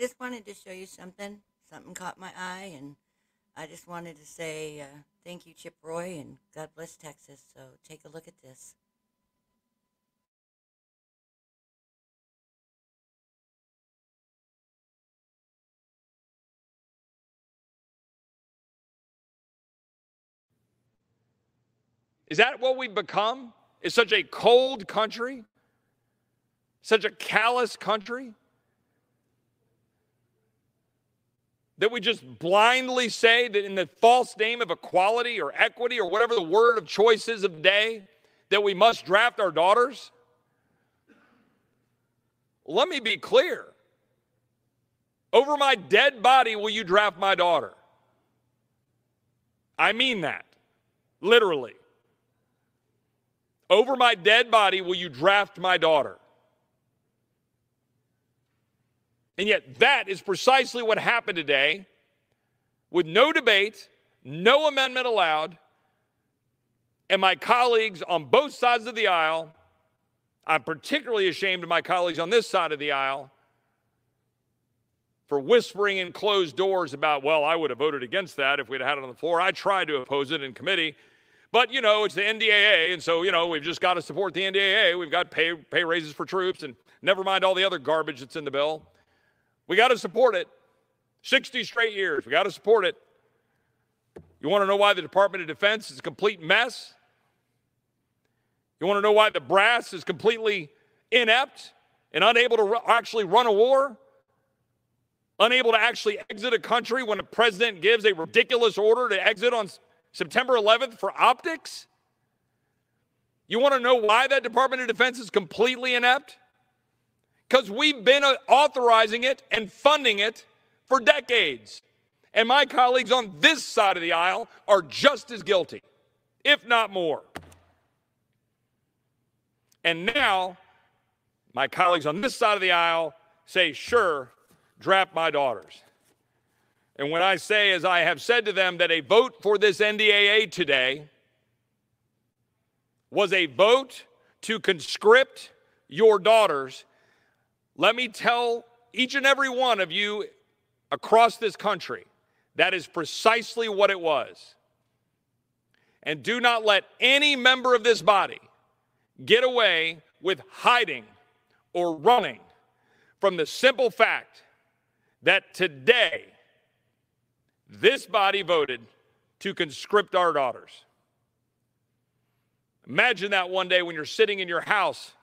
just wanted to show you something. Something caught my eye, and I just wanted to say thank you, Chip Roy, and God bless Texas. So take a look at this. Is that what we've become? Is such a cold country? Such a callous country? That we just blindly say that in the false name of equality or equity or whatever the word of choice is of the day, that we must draft our daughters? Let me be clear. Over my dead body will you draft my daughter. I mean that, literally. Over my dead body will you draft my daughter. And yet that is precisely what happened today, with no debate, no amendment allowed, and my colleagues on both sides of the aisle. I'm particularly ashamed of my colleagues on this side of the aisle for whispering in closed doors about, well, I would have voted against that if we'd had it on the floor. I tried to oppose it in committee. But, it's the NDAA, and so, we've just got to support the NDAA. We've got pay raises for troops, and never mind all the other garbage that's in the bill. We got to support it. 60 straight years. We got to support it. You want to know why the Department of Defense is a complete mess? You want to know why the brass is completely inept and unable to actually run a war? Unable to actually exit a country when a president gives a ridiculous order to exit on September 11th for optics? You want to know why that Department of Defense is completely inept? Because we've been authorizing it and funding it for decades. And my colleagues on this side of the aisle are just as guilty, if not more. And now, my colleagues on this side of the aisle say, sure, draft my daughters. And when I say, as I have said to them, that a vote for this NDAA today was a vote to conscript your daughters, let me tell each and every one of you across this country, that is precisely what it was. And do not let any member of this body get away with hiding or running from the simple fact that today this body voted to conscript our daughters. Imagine that one day when you're sitting in your house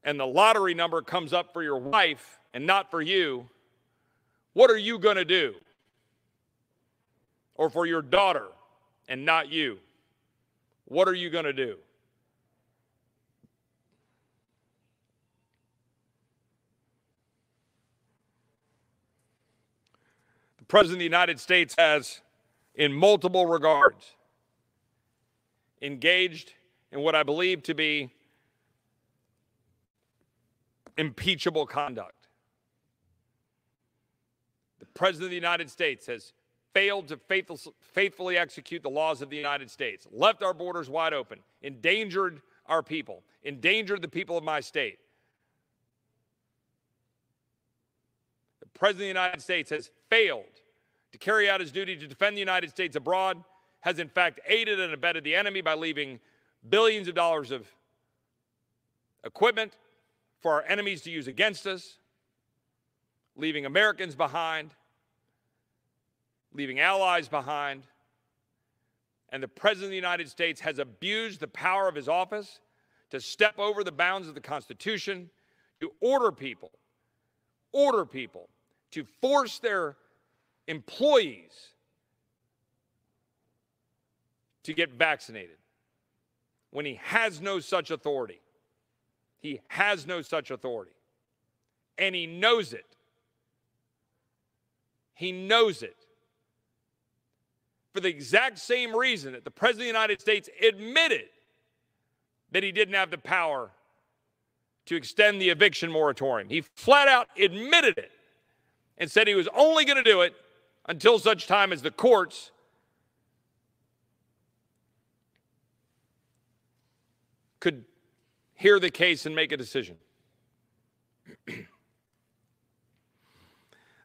and the lottery number comes up for your wife and not for you. What are you going to do? Or for your daughter and not you? What are you going to do? The President of the United States has, in multiple regards, engaged in what I believe to be impeachable conduct. The President of the United States has failed to faithfully execute the laws of the United States, left our borders wide open, endangered our people, endangered the people of my state. The President of the United States has failed to carry out his duty to defend the United States abroad, has in fact aided and abetted the enemy by leaving billions of dollars of equipment for our enemies to use against us, leaving Americans behind, leaving allies behind. And the President of the United States has abused the power of his office to step over the bounds of the Constitution, to order people to force their employees to get vaccinated when he has no such authority. He has no such authority. And he knows it. He knows it. For the exact same reason that the President of the United States admitted that he didn't have the power to extend the eviction moratorium. He flat out admitted it and said he was only going to do it until such time as the courts could hear the case and make a decision.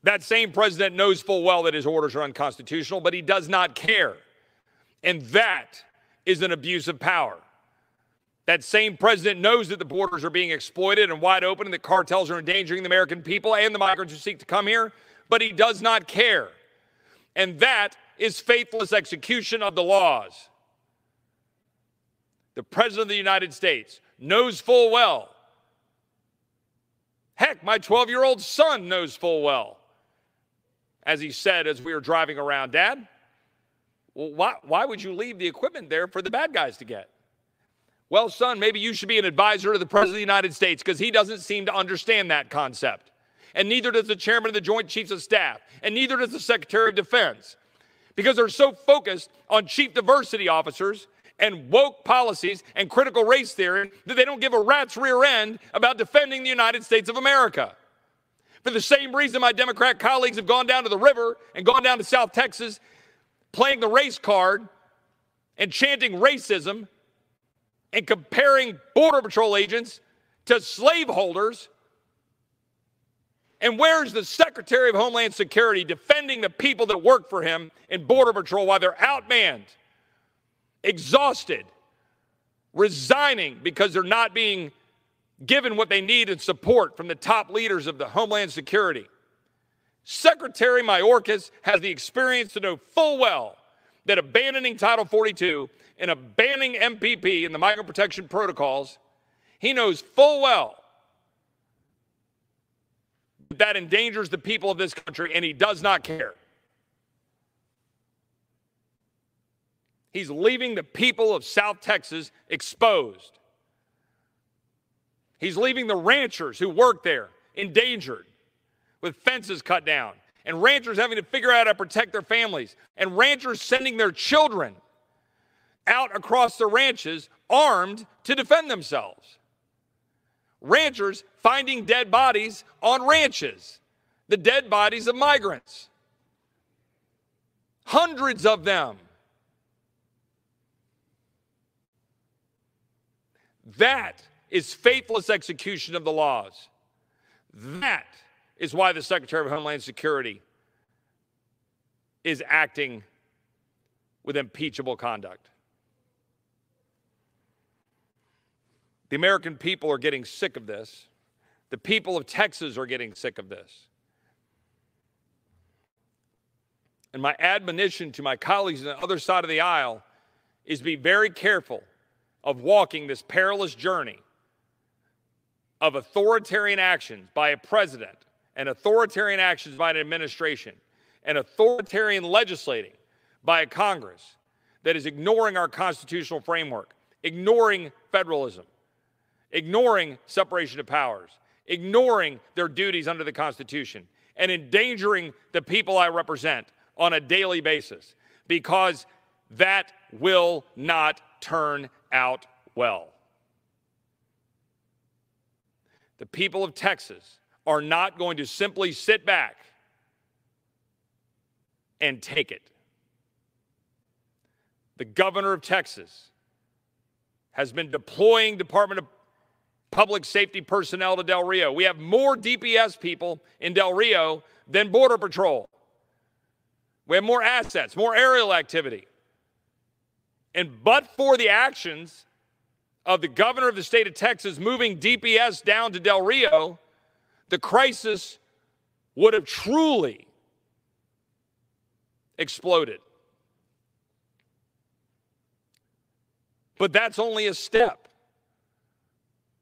That same president knows full well that his orders are unconstitutional, but he does not care. And that is an abuse of power. That same president knows that the borders are being exploited and wide open and that cartels are endangering the American people and the migrants who seek to come here, but he does not care. And that is faithless execution of the laws. The President of the United States knows full well. Heck, my 12-year-old son knows full well. As he said as we were driving around, Dad, well, why would you leave the equipment there for the bad guys to get? Well, son, maybe you should be an advisor to the President of the United States because he doesn't seem to understand that concept. And neither does the chairman of the Joint Chiefs of Staff, and neither does the Secretary of Defense, because they're so focused on chief diversity officers and woke policies and critical race theory that they don't give a rat's rear end about defending the United States of America. For the same reason my Democrat colleagues have gone down to the river and gone down to South Texas playing the race card and chanting racism and comparing Border Patrol agents to slaveholders. And where's the Secretary of Homeland Security defending the people that work for him in Border Patrol while they're outmanned, exhausted, resigning because they're not being given what they need in support from the top leaders of the Homeland Security? Secretary Mayorkas has the experience to know full well that abandoning Title 42 and abandoning MPP and the Migrant Protection Protocols, he knows full well that endangers the people of this country, and he does not care. He's leaving the people of South Texas exposed. He's leaving the ranchers who work there endangered with fences cut down, and ranchers having to figure out how to protect their families, and ranchers sending their children out across the ranches armed to defend themselves. Ranchers finding dead bodies on ranches, the dead bodies of migrants. Hundreds of them. That is faithless execution of the laws. That is why the Secretary of Homeland Security is acting with impeachable conduct. The American people are getting sick of this. The people of Texas are getting sick of this. And my admonition to my colleagues on the other side of the aisle is be very careful of walking this perilous journey of authoritarian actions by a president and authoritarian actions by an administration and authoritarian legislating by a Congress that is ignoring our constitutional framework, ignoring federalism, ignoring separation of powers, ignoring their duties under the Constitution, and endangering the people I represent on a daily basis, because that will not turn out well. The people of Texas are not going to simply sit back and take it. The governor of Texas has been deploying Department of Public Safety personnel to Del Rio. We have more DPS people in Del Rio than Border Patrol. We have more assets, more aerial activity. And but for the actions of the governor of the state of Texas moving DPS down to Del Rio, the crisis would have truly exploded. But that's only a step.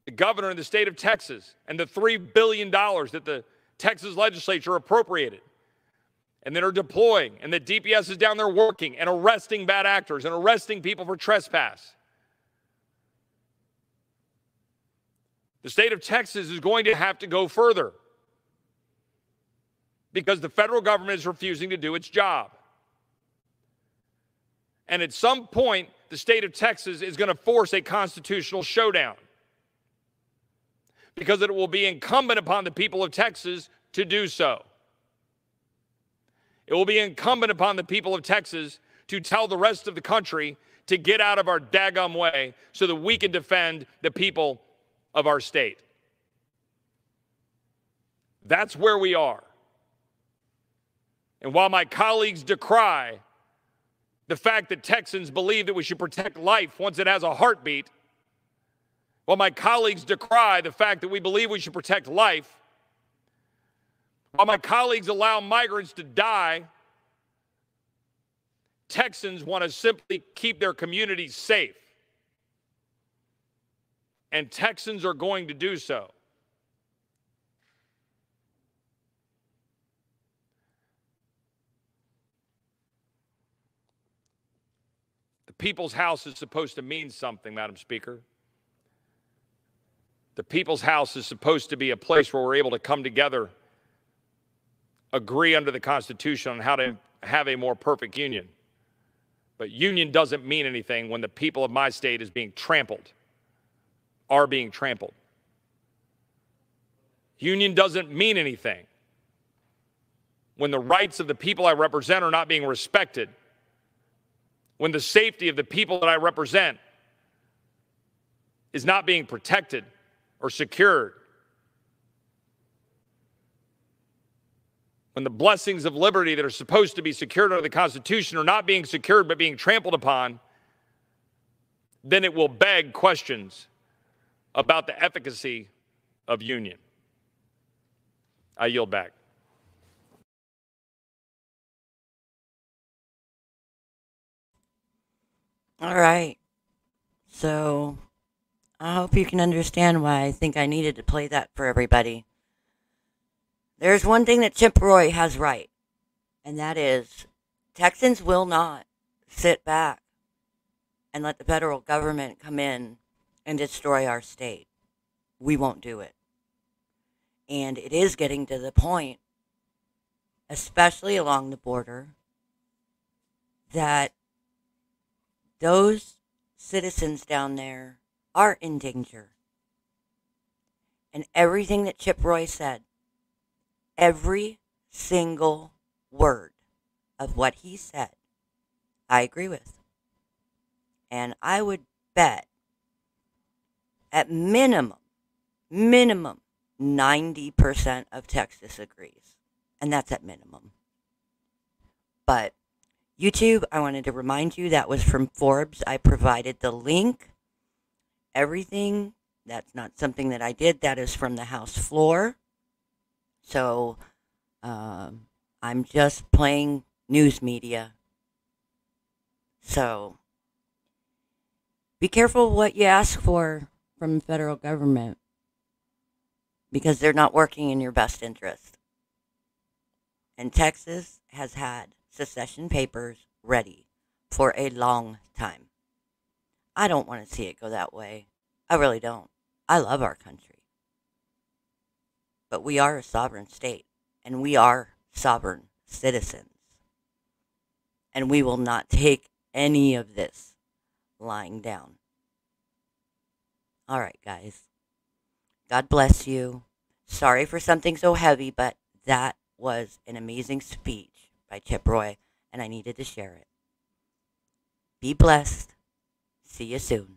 The governor in the state of Texas and the $3 billion that the Texas legislature appropriated and that are deploying, and the DPS is down there working and arresting bad actors and arresting people for trespass. The state of Texas is going to have to go further because the federal government is refusing to do its job. And at some point, the state of Texas is going to force a constitutional showdown because it will be incumbent upon the people of Texas to do so. It will be incumbent upon the people of Texas to tell the rest of the country to get out of our daggum way so that we can defend the people of our state. That's where we are. And while my colleagues decry the fact that Texans believe that we should protect life once it has a heartbeat, while my colleagues decry the fact that we believe we should protect life, while my colleagues allow migrants to die, Texans want to simply keep their communities safe. And Texans are going to do so. The People's House is supposed to mean something, Madam Speaker. The People's House is supposed to be a place where we're able to come together, agree under the Constitution on how to have a more perfect union. But union doesn't mean anything when the people of my state are being trampled. Union doesn't mean anything when the rights of the people I represent are not being respected, when the safety of the people that I represent is not being protected or secured, when the blessings of liberty that are supposed to be secured under the Constitution are not being secured but being trampled upon, then it will beg questions about the efficacy of union. I yield back. All right. So I hope you can understand why I think I needed to play that for everybody. There's one thing that Chip Roy has right, and that is Texans will not sit back and let the federal government come in and destroy our state. We won't do it. And it is getting to the point, especially along the border, that those citizens down there are in danger. And everything that Chip Roy said, every single word of what he said, I agree with. And I would bet at minimum, 90% of Texas agrees. And that's at minimum. But YouTube, I wanted to remind you that was from Forbes. I provided the link. Everything, that's not something that I did. That is from the House floor. So I'm just playing news media. So be careful what you ask for from the federal government, because they're not working in your best interest. And Texas has had secession papers ready for a long time. I don't want to see it go that way. I really don't. I love our country. But we are a sovereign state, and we are sovereign citizens. And we will not take any of this lying down. All right, guys. God bless you. Sorry for something so heavy, but that was an amazing speech by Chip Roy, and I needed to share it. Be blessed. See you soon.